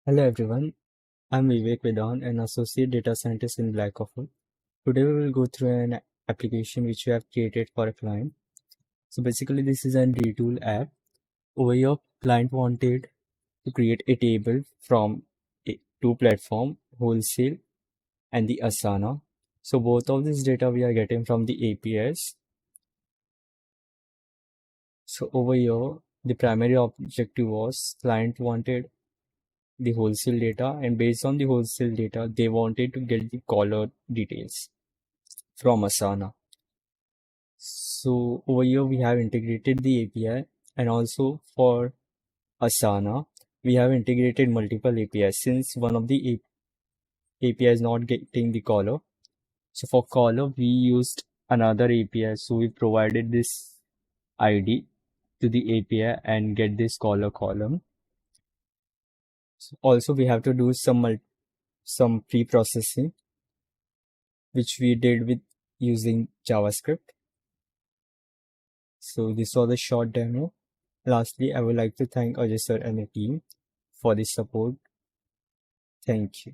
Hello everyone, I'm Vivek Vedan, an associate data scientist in Blackcoffer. Today we will go through an application which we have created for a client. So basically this is an Retool app. Over here, client wanted to create a table from two platform, Wholesale and the Asana. So both of this data we are getting from the APIs. So over here, the primary objective was client wanted the wholesale data, and based on the wholesale data they wanted to get the caller details from Asana. So over here we have integrated the API, and also for Asana we have integrated multiple APIs since one of the API is not getting the caller. So for caller we used another API, so we provided this ID to the API and get this caller column. So also we have to do some pre-processing which we did with using JavaScript. So this was a short demo. Lastly, I would like to thank Ajay sir and the team for the support. Thank you.